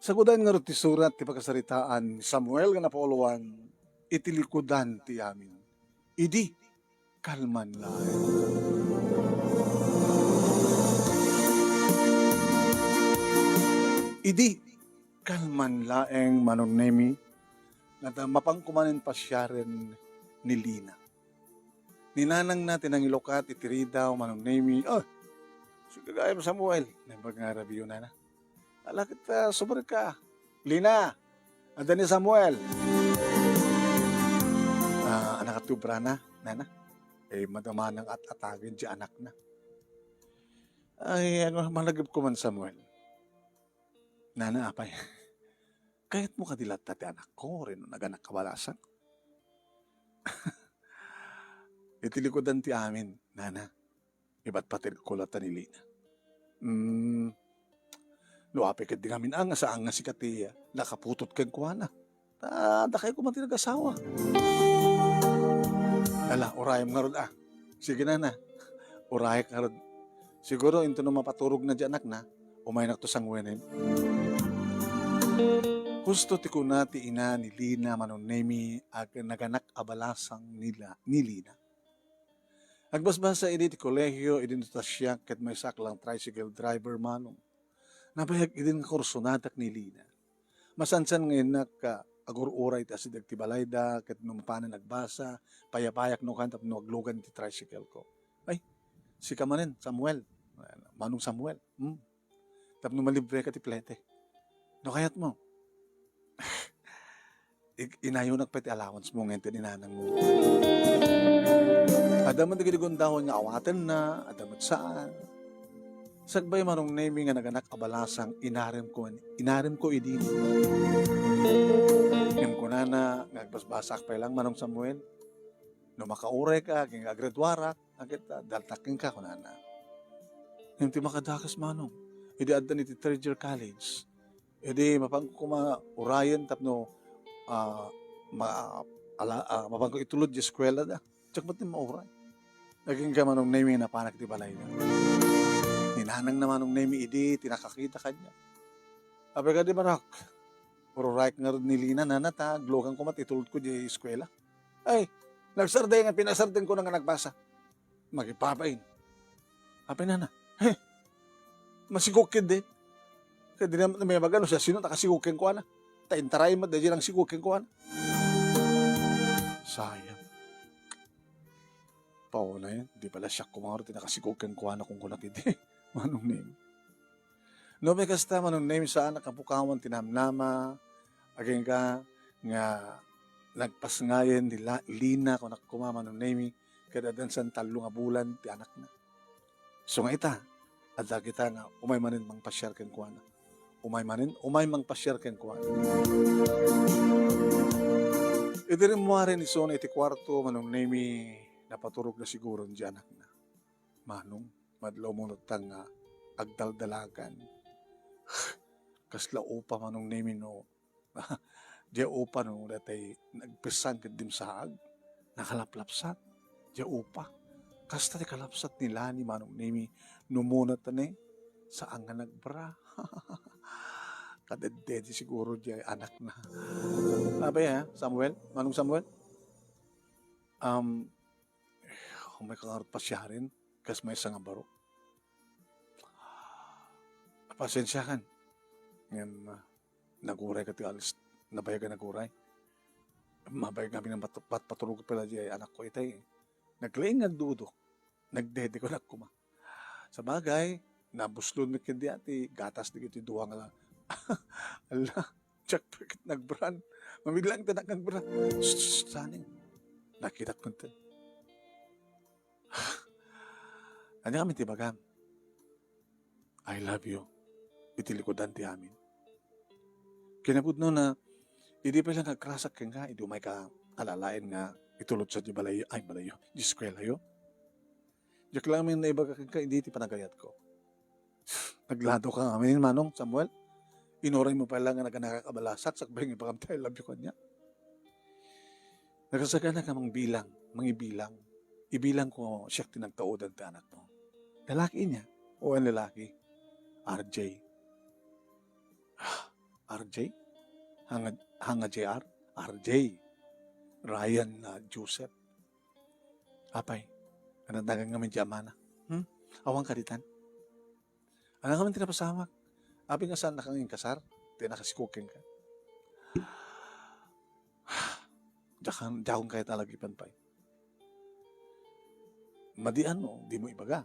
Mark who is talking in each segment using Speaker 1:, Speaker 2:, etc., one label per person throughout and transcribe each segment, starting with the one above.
Speaker 1: Sagudan nga ti surat ti pagkasaritaan ni Samuel nga napaulowan, itilikudan ti amin. Idi, kalman laeng. Idi, kalman laeng manonemi, na mapangkumanin pa siya rin ni Lina. Ninanang natin ang ilokat, itiridaw, manonemi, sige gaya mo Samuel, nabag nga rabiyo na. Alakit sobrang ka. Lina, ada ni Samuel. Anak at tubra na, nana. Madamanang at atagin di anak na. Malagib ko man Samuel. Nana, apay. Kahit mo kadilat tati anak ko, rin naganak kabalasan. Itilikodan ti amin, nana. Iba't patil kulatan ni Lina. Luapi ka di ngamin ang saan nga si Katiya, nakaputot kang kuwana. Dakay ko man tinag-asawa. Ala, urayam nga rod Sige na. Uray ka rod. Siguro, into na mapaturog na di anak na, umay na to sang wenin. Gusto ti ko na ti ina ni Lina manonemi ag naganak abalasang nila ni Lina. Agbasbasa idi ti kolehyo, idin ta siya ket may saklang tricycle driver manong. Nabayag idin kursunadak ni Lina. Masansan ngayon agur-uray ta si Dagtibalayda, ket numpanan nagbasa, payapayak no kantap no aglugan ti tricycle ko. Ay, si kamanin, Samuel. Manong Samuel. Tapno malibre ka ti plete. No kayat mo. Inayo nagpati allowance mo ngayon tininanang mo. Adamat nagigundahon nga awatan na, adamat saan. Sagbay manong naming nga naganak abalasang inarim ko idin. Yung kunana, nagbasbasak pa lang manong Samuel. No makaure ka, king agredwarak, agit daltaking ka kunana. Yung ti makadakas manong, idi addan iti third year college. Idi mapangkuma urayan tapno mapangko itulod di eskwela da. Tsak ba't ni mauray? Naging ka manong naming napanak di balay na. Ninanang naman nung name idi, tinakakita kanya. Sabi ka di manak, puro right nga rin ni Lina na nata, glokan ko matitulod ko di eskwela. Ay, nagsarday nga, pinasarden ko na nga nagbasa. Magipapain. Sabi na, masigukid din. Kaya di naman may magano siya, sino nakasigukin ko na? Taintaray mo, dahil lang sigukin ko na. Sayang. Pao na yan, di pala siya kumaro, tinakasigukin ko na kung kunak hindi. Manong name. No, may kasta manong name sa anak kapukawan tinamnama, aging ka nga nagpas ngayon ni Lina kung nakakuma manong name, kada dan san talo nga bulan ti anak na. So nga ita, adla kita nga umay manin mang pasyar ken kuana. Umay mang pasyar ken kuana. Iti rin mo rin iso na iti kwarto manong name napaturog na siguro di anak na. Manong, madlaw mo nagtang agdaldalagan. Kasla upa manong name no. Diya upa no, datay nagpisang kadim saag. Nakalaplapsat. Diya upa. Kasta di kalapsat nila ni manong name numunat na saan nga nagbra. Kadededi siguro diya anak na. Abay Samuel? Manong Samuel? May kangarot pa siya rin. Kas may isang baro. Pasensya kan. Ngayon, naguray ka ti alis. Nabayag ka naguray. Mabayag kami ng patulog pala di anak ko itay. Naglaing nagdudok. Nagdede ko nagkuma. Sa bagay, nabuslon na kindi ati. Gatas di kiti duwang lang. Ala, tsak pakit nagbran. Mamiglang tanak nagbran. Saning. Nakita ko nito. Ano kami tibagam? I love you. Itilikodan ti amin. Kinabudno na, hindi pa lang nagkrasak ka nga, hindi umay ka alalain nga, itulot sa di balayo, di eskwela yo. Diyak lang min na iba ka, hindi ti panagayat ko. Naglado ka nga, minin manong, Samuel, inuray mo pa lang nga nakakabalasak, sakbay nga ipakam tayo, love you ka niya. Nagkasaga na ka mang bilang, mangibilang. Ibilang ko siya tinagtaudan ti anak mo. Lalaki niya, o ang lalaki, RJ. RJ, hanga JR, RJ, Ryan Joseph, apay, dagang ngamin di amana. Awang karitan. Anang kami tinapasamak. Apay nga saan nakanging kasar, tinakasikuking ka. Jakong kaya talagipan pa. Madian mo, di mo ibaga.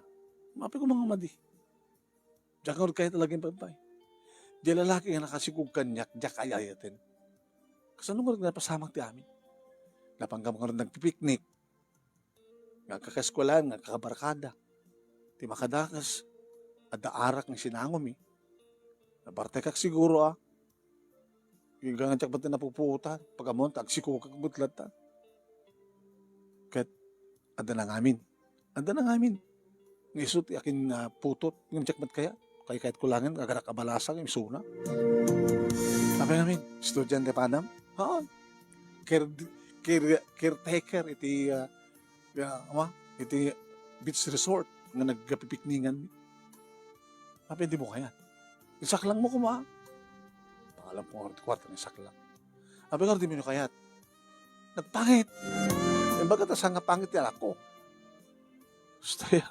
Speaker 1: Mapi ko mga madi. Jakong kaya talagipan pa. Di lalaki nga nakasikog kanyak, jak ayayatin. Kasano nga napasamak ti amin? Napanggam nga rin nagpipiknik. Nga kakaskulan, nga kakabarkada. Ti makadakas, ada arak ng sinangom Nabarte kak siguro Yung gangan tsak ba't na napupuutan. Pagkamon, tagsikukak butlat ta. Kat, ada na ngamin. Ada na ngamin. Ngisut, yakin putot. Yung tsak ba't kaya? Kaya kahit kulangan, kagarak kabalasang, yung suna. Sabi namin, estudyante pa nam? Caretaker, iti beach resort na nagpipikningan. Sabi, hindi mo kaya. Isak lang mo kuma. Pangalan po kwarto ng isak lang. Sabi nga, hindi mo kaya. Nagpangit. Yung baga tas nga pangit yan ako. Staya.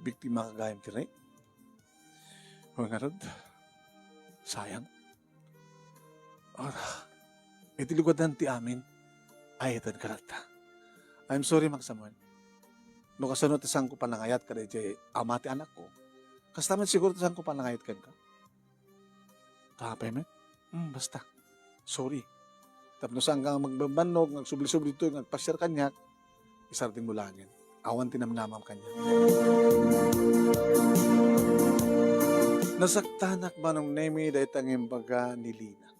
Speaker 1: Biktima kagayam tinay. Huwag nga rin. Sayang. Itiligwadan ti amin. Ay, ito karata. I'm sorry, Magsamuel. No kasano tisang ko panangayat ka na amati anak ko. Kastaman siguro tisang ko panangayat ka ka. Tapay men? Basta. Sorry. Tapos saan ka magbabanog, nagsubli-subli ito, nagpasyar kanyak, isarting mo langin. Awan tinamnamam kanya. Nasaktanak ba nung nemi dahil tanging baga ni Lina?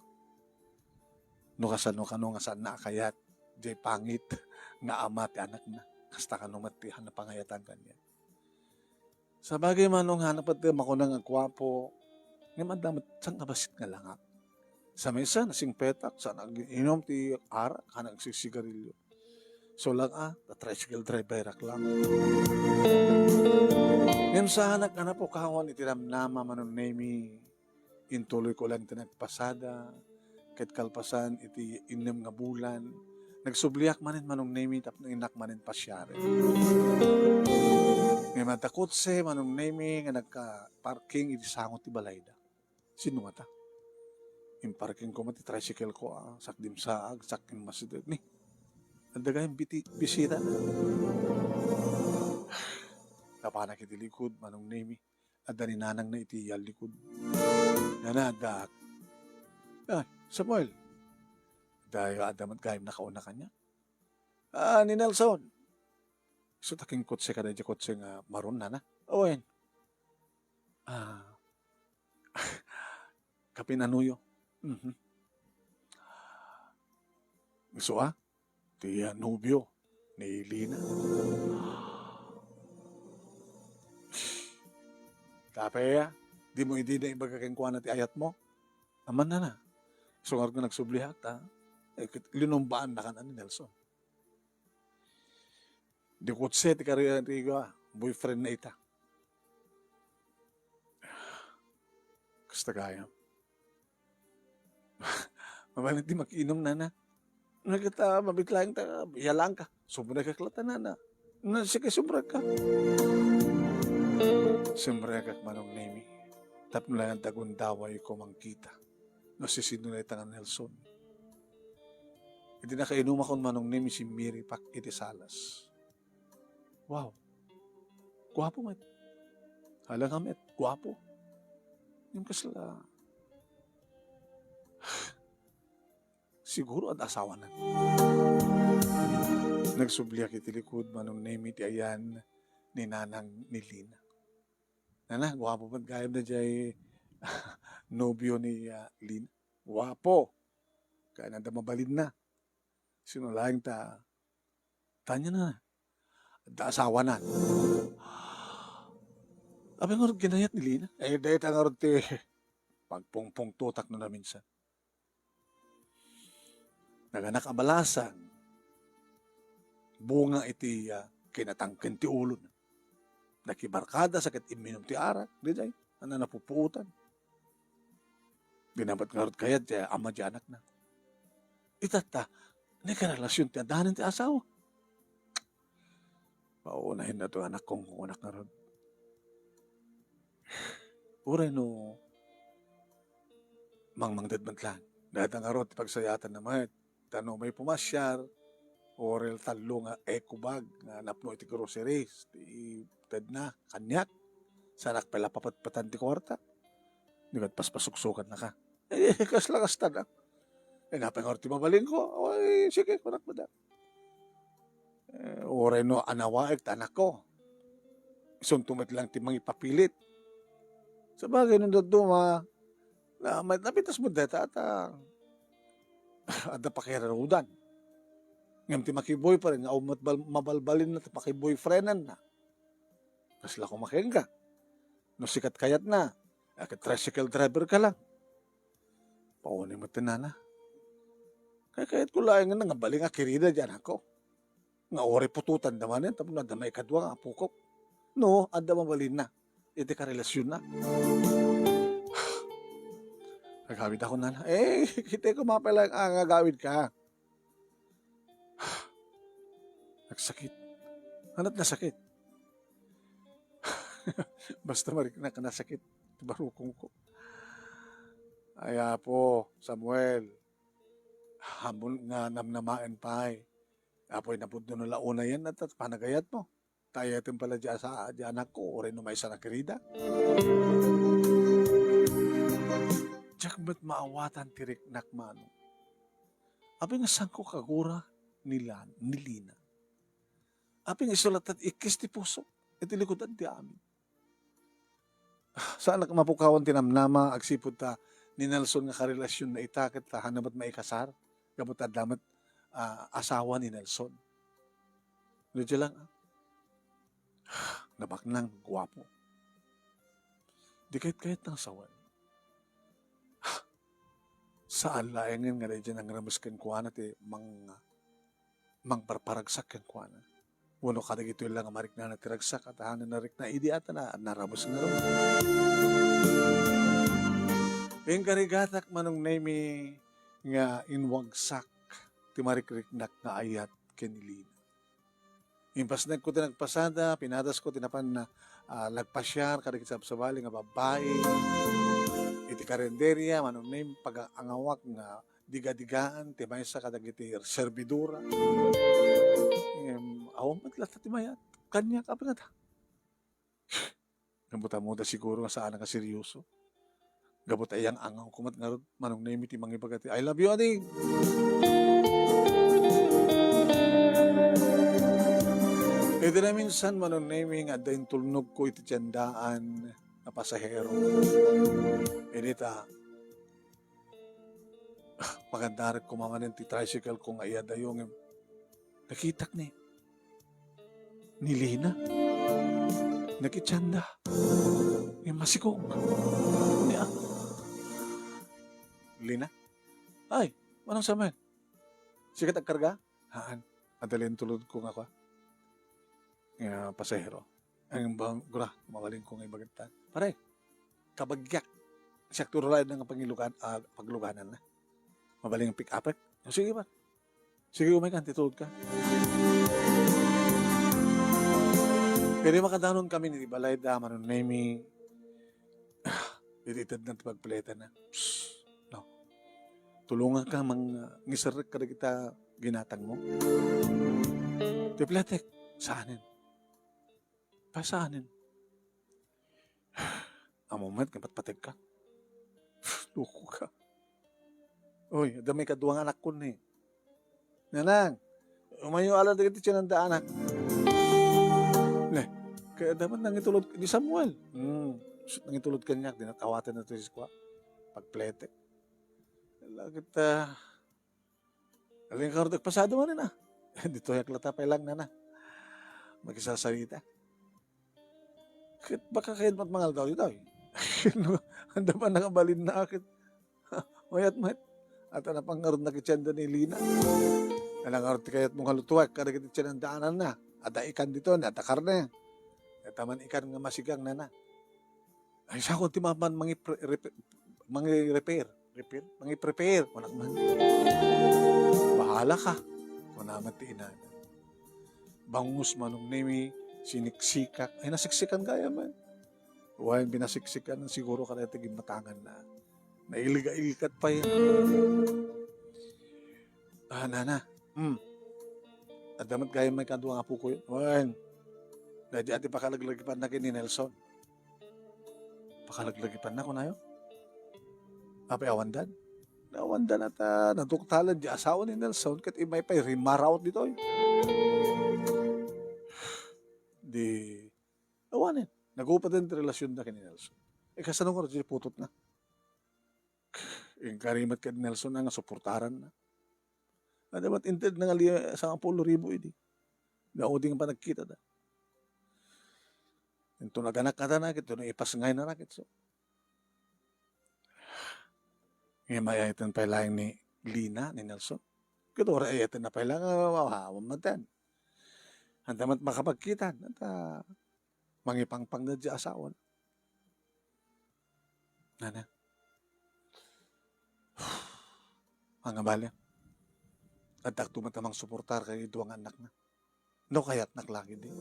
Speaker 1: No kasano ka no nga saan naakayat, jay pangit, nga ama ti anak na. Kasta ka nung matihan na pangayatan kanya. Sa bagay man nung hanap at makunang ang kwapo, nga madamat sang kabasit nga lang. Sa mesa, nasing petak, sa nag-inom ti arak, kanang sisigarilyo. So lang the tricycle driver lang. Ngayon sa anak na po kawan itiramnama manong nemi, intuloy ko lang tinagpasada, kahit kalpasan iti inom nga bulan, nagsubliak manin manong nemi, tapos inak manin pasyari. Ngayon matakotse manong nemi, nga nagka-parking iti sangot ti balayda. Sino nga ta? Yung parking ko mati tricycle ko, sakdim saag, sakin masideg ni. Anda kayong bisita na. Napanak iti likod, manong nemi. Ada ni nanang na iti likod. Nanadak. Samuel. Dahil adamat kayong nakauna kanya. Ni Nelson. So taking kotse ka na kotse nga maroon na na. Owen. Kapinanuyo. So ti nobyo ni Lina. Tapaya, di mo hindi na ibagakengkuha na ti ayat mo. Aman na. So nga nagsublihat linumbaan na ka na ni Nelson. Di kutse ti kariya boyfriend na ita. Kasta kaya. Mabalit di makiinom na. Nagkita, mabiglang ta, yalang ka. Sobra kaklata na. Sige, sobra ka. Sobra ka manong nemi. Tapos lang ang dagundaway ko mangkita. No si sinunay tangan Nelson. Hindi nakainom akong manong nemi si Miri Pak iti Salas. Wow. Guwapo met. Halang met. Guwapo. Yung kasla. Siguro at asawa na. Nagsubliak iti likod manong nemi ti ayan ni nanang ni Lina. Nana, guwapo ba't gayam na jay nobyo ni Lina? Guwapo. Kaya nanda mabalid na. Sinulaing tanya na. Da asawa na. Abi nga rin ginayat ni Lina. Dahil nga rin ti pagpungpong tutak na minsan. Naganak abalasan. Bunga iti kinatangkin ti ulo na. Nakibarkada sakit iminom ti arak. Di jay. Ano napupuutan. Dinapat nga rin kayat, ama di anak na. Itata, nagkarelasyon ti adahanan ti asawa. Paunahin na to anak kong anak nga rin. Uray no, mangmangdad man lang. Dahil nga rin, pagsayatan naman, tanong may pumasyar, orel talo nga ekubag, nga napno iti groceries, ti tad na, kanyak, sanak pala papatpatan ti kwarta. Di ba't paspasuksukan na ka. Kas na. Nga pa nga ti mabaling ko, ay, sige, kunak mo da. Oray no, anawaig, tanak ko. Isuntumit lang ti mga ipapilit. Sa bagay nung duduma, na napitas mo deta at ada pakirarudan. Ngam ti makiboy pa rin, mabalbalin na ti makiboyfriendan na. Kasla ko makiengga. No sikat kayat na, tricycle driver ka lang. Paunin mo tinana. Kaya kahit ko lang nga bali nga kirida dyan ako. Nga ori pututan naman yan, tapos na damay kadwa nga pukok. No, ada mabalin na. Iti ka relasyon na. Nagawid ako na. Kita ko mapala ang agawid ka. Nagsakit. Hanat na sakit. Basta marik na ka nasakit. Barukong ko. Aya po, Samuel. Hamon nga namnamain pa eh. Apoy napudno nula una yan at panagayat mo. Tayatin pala dyan sa anak ko. O rin may isa na kirida. Diyak ba't maawatan tirik nakmano? Abi nga sangko kagura nila, nilina. Abi nga isulat at ikis ti puso. Iti likodan ti amin. Saan ka mapukawan tinamnama, agsipod ta ni Nelson nga karelasyon na itakit ta hanamat maikasar. Gabot ta damat asawa ni Nelson. Medyo lang, nabaknang guwapo. Di kahit ng sawan. Saan laengin nga dyan ang ramuskin ko na ti parparagsak ken ko na. Wano kadag ito lang marik na natiragsak at hanan na rik na idi ata na naramos nga rin. Yung karigatak manong nemi nga inwagsak ti marikrik-nak nga ayat kenilina. Impas na ko tinagpasada, pinadas ko tinapan na lagpasyar, kadagit sa bali nga babae, iti karenderya, manong name pag-angawak nga diga-digaan, timay sa kadagit servidura. Awang matlata timayat, kanya ka pa nga ta. Gabuta mo da siguro nga saan nga seryoso. Gabot ayang angaw kumat nga manong name iti mga ibagati, I love you, ading! Ito na minsan manong naming at dahin tulnog ko iti tiyandaan na pasahero. Edita, pagandarat ko mamanin ti tricycle kong ayada yung nakitak ni Lina. Nakitsanda. Yung masikong. Niya. Lina? Ay, manong saman? Sikat agkarga? Haan, adalin tulod ko nga ka. Pasahero. Ang gura, mawaling ko ngay bagatan. Pare, kabagyak. Siyak turulay ng pagluganan na. Mabaling ang pick-up. Sige ba? Sige, umay ka, titulod ka. Pero makadanon kami ni Balay da, manon nami, dititad na pagpleta na. No. Tulungan ka, ngisarek ka na kita ginatang mo. Tipletek, saanin? Pasaanin. Ang moment, kapatpateg ka. Luko ka. Uy, damay kaduang anak ko ni. Nanang, umayo alam na kita siya ng daanak. Kaya dapat nangitulod di Samuel. Nangitulod ka niya, dinatawatan na ito si Squaw. Pagplete. Lagit, aling karot, pasado mo na. Dito yak latapay lang na. Magkisasarita. Baka kayo matmangal daw dito. Handa pa nakabalin na akit. Mayat. At napangarod na kitsyanda ni Lina. Nalangarod kaya't mong halutuwak, kada kitya ng daanan na. Ada ikan dito, natakar na yan. Taman ikan nga masigang na. Ay, sa ko timaman mga repair. Mangi-prepare. Wala man. Bahala ka. Kung naman ti ina. Bangus manong nemi, siniksikak. Ay, nasiksikan kaya man. Huwag binasiksikan, siguro ka na tiging matangan na. Nailiga-ilikat pa yan. Nana. At damat kaya may kadwa nga po ko yun. Huwag. Dahil ati pakalaglagipan na kini Nelson. Pakalaglagipan na ko na yun. Apay awandan. Awandan at natuktalan di asawa ni Nelson kat imay pa'y rimarawat dito. Di awanin. Nag-upa din relasyon na kini Nelson. Kasanong ko rin putot na. Yung karimat ka ni Nelson na nga suportaran na. Dapat inted na nga sa 10,000 idi. Nauding pa nagkita na. Ito naganak ka na, ito na ipasangay na rakit. So, ngayon mayayitan pa lang ni Lina, ni Nelson. Kito rayayitan na pa lang, mawawan matan. Handamat makapagkitan, at mangipangpang na di asawan. Nana. Mga bala. At tumatamang suportar kayo ito ang anak na. No kaya't naklagi din.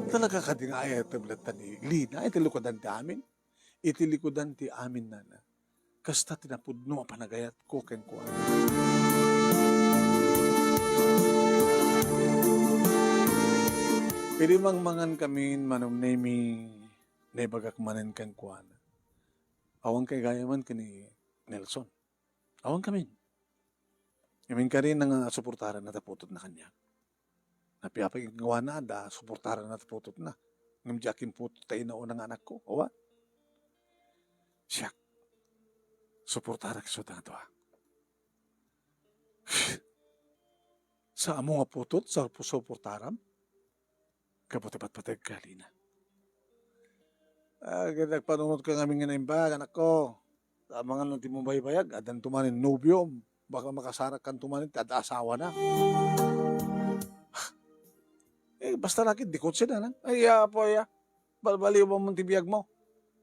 Speaker 1: Talaga ka din ayat tablatan ni Lina. Itilikodan ti amin. Itilikodan ti amin nana. Kasta tinapudno panagayat ko ken ko. Pili mang mangan kami manong nemi naibagak manen ken kuan. Awang kay gayaman kini Nelson. Awang kami. Yamin ka rin nga suportaran na taputot na kanya. Napiapag gawa na, suportaran na taputot na. Ngamjakin putot tayo na unang anak ko. Owa? Siyak. Suportaran ka sa ito. Sa amo nga putot, sa suportaran, kaputipat-patag kalina. Nagpanunod ka nga nga naimbag, anak ko. Sa mga nang timumbaybayag, adan tumanin nobyom. Baka makasarak kan tumanin, at asawa na. Basta lakit, dikot siya na. Po, balbaliw mo mong tibiyag mo.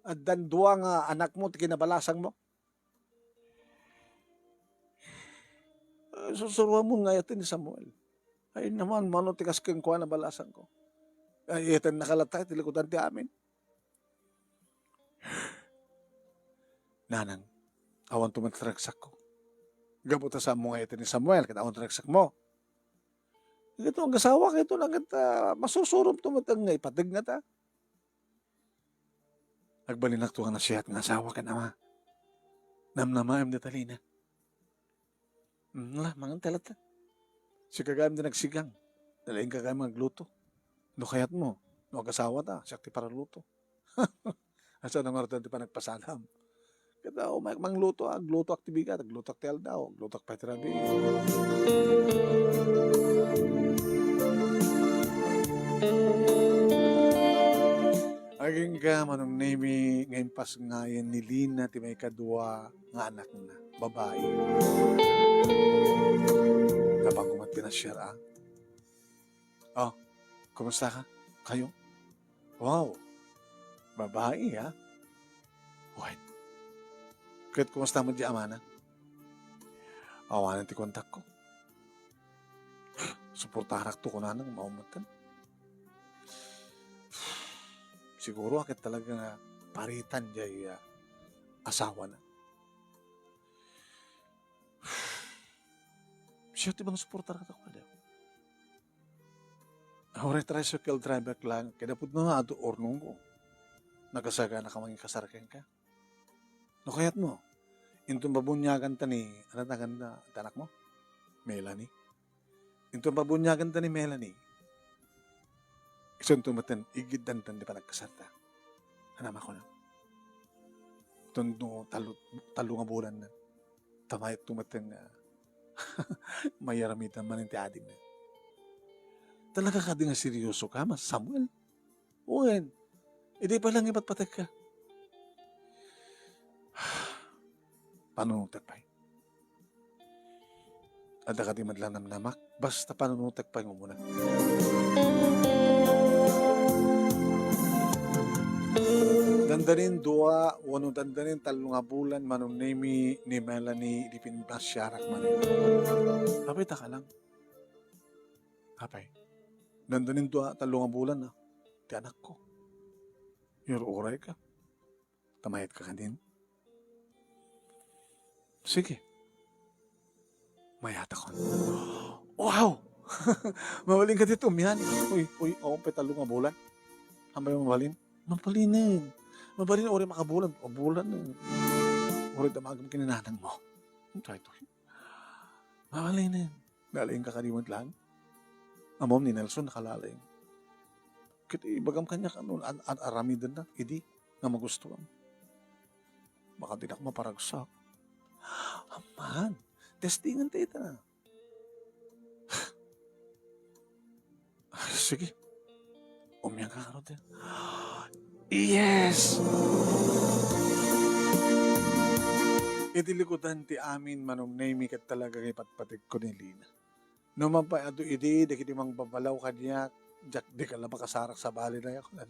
Speaker 1: At dandua nga anak mo, tikinabalasang mo. Susuruan mo ngayatin ni Samuel. Ay naman, mano tikas kang kuha na balasang ko. Ay, ito nakalatay, tilikutan ti amin. Nanang, awan tumatragsak ko. Gabuta sa mo ngayatin ni Samuel, kita awan tragsak mo. Ito ang kasawa, ito lang kita masusurop tumatang nga ipatig na ta. Nagbalinak to nga na siya at nga asawa ka naman. Namnamaim na talina. Mga talata. Si kagayam din nagsigang. Dalaing kagayam magluto. No kayat mo. No kasawa ta. Siya ti para luto. Asa nang orta di pa nagpasalam. Kata mangluto agluto aktibiga. Agluto aktial daw. Agluto akpetrabi. Aging ka manong nemi ngayon pas ngayon ni Lina ti may kadua nga anak na babae. Kapag kumat pinashare Oh, kumusta ka? Kayo? Wow, babae ha? Wait. Kahit kumusta mo di amana? Awanan ti kontak ko. Suportarak to ko na nang maumatan. Siguro akit talaga nga paritan jay asawa na. Siya tibang supportar ka ako. Ahora tricycle driver lang. Kinapod mo nga ato ornong ko. Nagasaga na ka manging kasarken ka. No kayat mo. Intong babunyagan ta ni, ano na ganda, tanak mo? Melanie. Intong babunyagan ta ni Melanie. Isun tumatan, igidan tan di pa nagkasarta. Hanama ko na. Tundo talo nga bulan na. Tamay tumatan mayaramitan man ti adim na. Talaga ka din nga seryoso ka, mas Samuel. Uwan. Hindi pa lang ipatpatag ka. Panunutag pa. Ada ka di madlang namnamak, basta panunutag pa mo muna. Dandanin dua, wano dandanin talo nga bulan, manong nemi ni Melanie, di pinbasyarak manila. Apay ka lang. Apay. Dandanin dua, talo nga bulan na. Ti anak ko. Uray ka. Tamayat ka kanin. Sige. Mayata ko. Wow! Mawaling ka dito, miyan. Uy, ako pa talo nga bulan. Hambay mabalin? Mabalinin. Mabalin, ori makabulan. O bulan. Ori damagam kininanang mo. Try to. Mabalinin. Nalaing ka kalimot lang. Amom ni Nelson nakalaling. Kiti ibagam kanya kanon aramidan na. Idi nga magustuhan. Baka dinak maparagsak. Aman. Testingan tayo na. Sige. Umiyang ka din. Yes! Itilikutan ti amin manong name kat talaga kay patpatig ko ni Lina. No man pa ado idi, daki mang babalaw kanya, jak di ka lang makasarak sa bali na ako.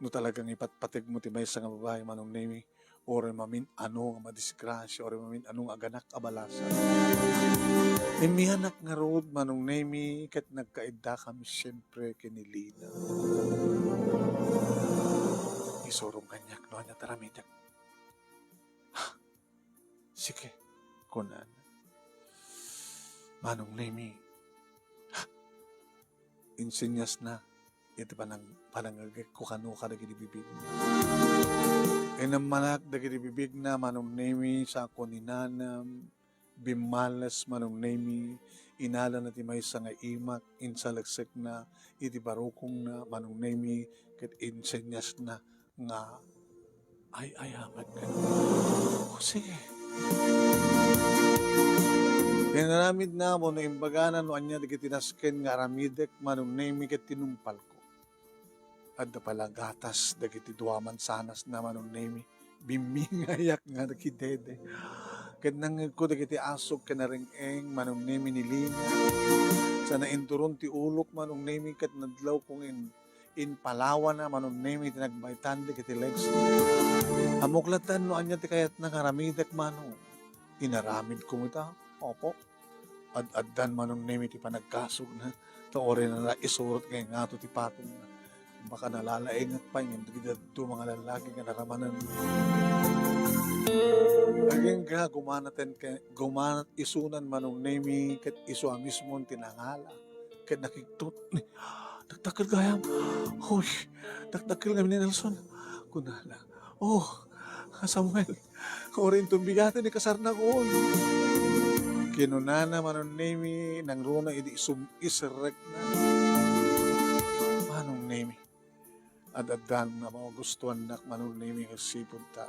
Speaker 1: No talagang ipatpatig mo ti may sa nga babae manong name, or mamin ano nga madisgrasya, or mamin ano nga aganak abalasa. Imihanak nga road manong name, kat nagkaida kami siyempre kinilina. Isurong kanyak, no anya taramidyak. Sige, kunan. Manong name, insinyas na, ito panangagay ko kano ka naging bibig na. Inamanak naging bibig na manong name sa kuninanam, bimalas manong name, inala na ti may sa nga imak, insalagsik na, iti barukong na manong name, kat insinyas na nga, ay amat ka. O sige. Tinaramid na mo na imbaganan no anya di kitinasken nga aramidek manong name ket tinumpal ko. Adda pala gatas dagiti duaman sanas na manong name bimingayak nga nakidede. Ket nang ko dagiti asok kanaring-eng manong name ni Lina. Sa nainturon ti ulok manong name ket nadlaw kong in Palawan na manong name tinagbaitan dagiti legs. Amuklatan no anya ti kayat nang aramidek manong inaramid ko ita. Opo. Ad-addan manong name ti panagkasog na taore na isurot kay nga to ti patong na baka nalalaingat pa yung dito mga lalaki nga naramanan. Aging ka gumanat isunan manong name kat iswa mismo tinangala kat nakiktot taktakil gayam. Hoy, taktakil kami ni Nelson. Kunala. Oh, Samuel. Orin tumbigatan ni kasarna ko. Kinunana manong name nang runa idi isrek na. Manong name. Adadan na mga gustuhan nak manong name kasipod ta.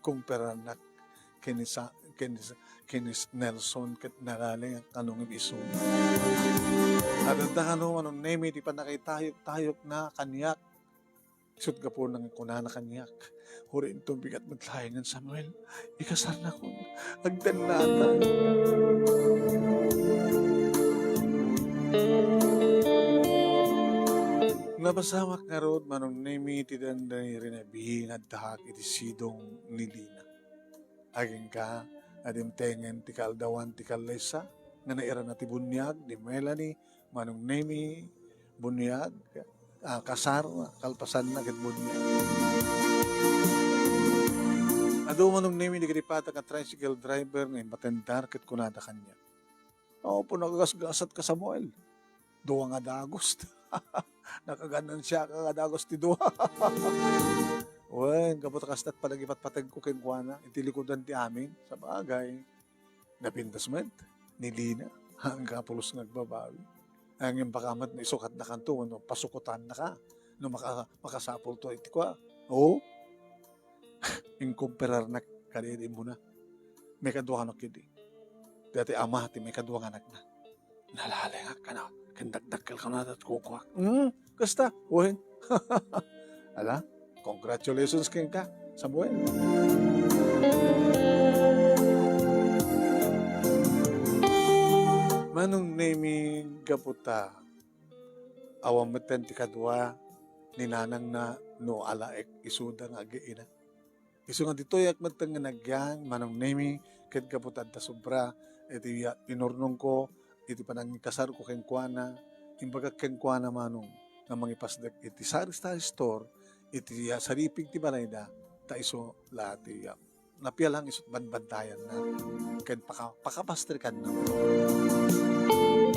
Speaker 1: Kumpera nak kinis Nelson ket nagaling ang kanong isun. Adadan ano manong name di pa nakitayok na kanyak. Isut ka po ng kunana kanyak. Hurin itong bigat maglayangan Samuel. Ikasar na ko. Agdan na ata. Napasamak nga road manong name iti danday rin at dahak iti sidong ni Lina. Aging ka, adim tengen ti kaldawan ti kalaysa, nga naira na ti bunyag ni Melanie, manong name bunyag, kasar, kalpasan na ket bunyag. Ado manong name ni Gripata ka tricycle driver nga matendar ket kunada kanya. Oo po nagagasgasat ka Samuel. Duwa nga dagos. Nakaganan siya ka dagos ti duwa. Wen, kapot kastat palagipat-patag ko ken kuana, itilikudan ti amin sa bagay. Napindas met ni Lina ang kapulos nagbabawi. Ang yung pakamat na isukat na kanto, no, pasukutan na ka. No, makasapol to iti kwa. Oo. Yung kumperar na kadiri mo na. May kaduwa anak yun. Dati ama ti may kaduwa anak na. Nalalengak ka na. Kandagdagkal ka na at kukuha. Kasta. Uwin. Ala, congratulations king ka, Samuel. Manong naming kaputa. Awang meten ti kadwa. ninanang na no alaek isuda nga agiina. Isu nga ditoy akmat nga nagyang manong nemi ket kaputad ta sobra iti pinurnong ko iti panangikasar ko ken kuana imbaga ken kuana manong nga mangipasdek iti sari-sari store iti saripig ti balayda ta iso lati napialang isot banbantayan na ken pakapastrikan na.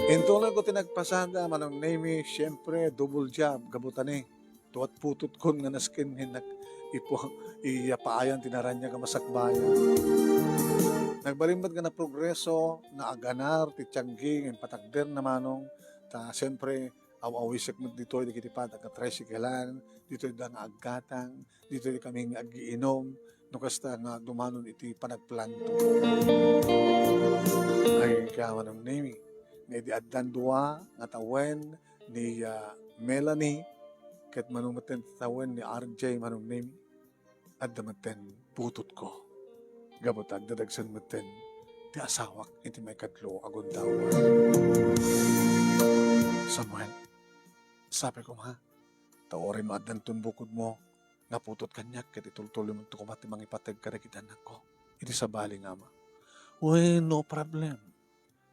Speaker 1: Intuloy ko tinagpasada manong nemi syempre double job gabutani tuat putot kon nga naskin hinak ipo paayan tinaran niya ka masakbayan. Nagbalimbat nga na progreso na aganar ti tiyangging en patakder na manong ta siyempre aw-awisik mo dito di kiti patak ka tricyclean dito da nga aggatang dito di kami nga agiinom no kasta nga dumanon iti panagplanto. Ay kaya manong nemi nga di addan dua nga tawen ni Melanie ket manong maten tawen ni RJ manong nemi adda maten putot ko gabutag dadagsan maten ti asawak iti may kadlo agon dawa. Samuel, sabi ko ma, taorin mo addan tun bukod mo nga putot kanyak ket itultuloy mo to kumati mangipatag karakitan ko iti sabali nga ma. Uy, no problem.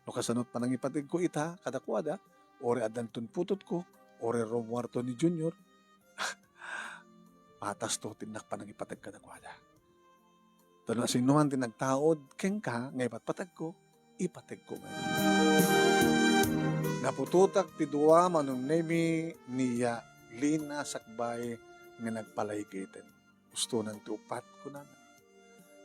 Speaker 1: No kasanot pa nang ipatig ko ita kadakwada ore addan tun putot ko ore romwarto ni Junior patas to tinak pa nang ipatag kadakwada. Tano sinuman tinagtaod ken ka nga ipatpatag ko ipatag ko man. Napututak ti duwa manong nemi niya Lina sakbay nga nagpalaygiten. Gusto nang tupat ko na.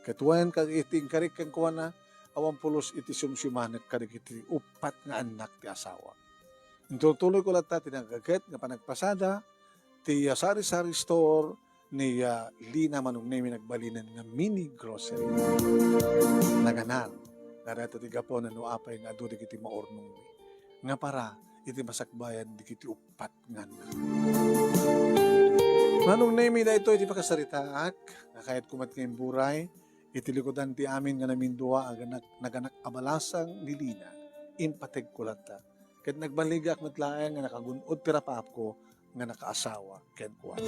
Speaker 1: Katuan kag iting karik kang kuha na awang pulos iti sumsumanek karik iti upat nga anak ti asawa. Tuloy ko lang tinagaget nga panagpasada ti sari-sari store ni Lina manong nemi nagbalinan nga mini grocery. Naganan. Narata ti gapo na nuapay nga adu di kiti maornong nga para iti masakbayan di kiti upat nga na. Manong nemi na ito iti pakasaritaak nga kahit kumat ngayong buray iti likodan ti amin nga namindua naganak abalasang ni Lina impateg ko lang ta. Kahit nagbaligak matlaang nga nakagunod tirapap ko nga nakaasawa ken kuwan.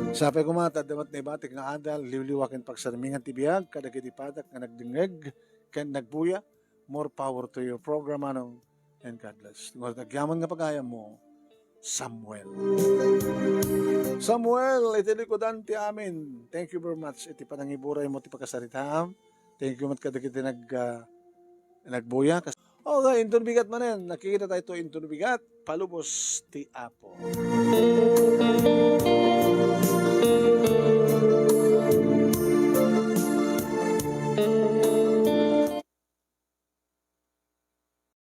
Speaker 1: Sapay ko mata damat na ibatik nga adal liwliwaken pagsarmingan ti biag kadagiti padak nga nagdingeg ken nagbuya. More power to your program anong and God bless. Ngunit nagyaman nga pagayam mo Samuel. Samuel, iti likodan ti amin. Thank you very much. Iti panangiburay mo ti pagkasaritam. Thank you mat kadagiti nagbuya. Okay, inton bigat manen. Nakikita tayo to inton bigat. Palubos ti Apo.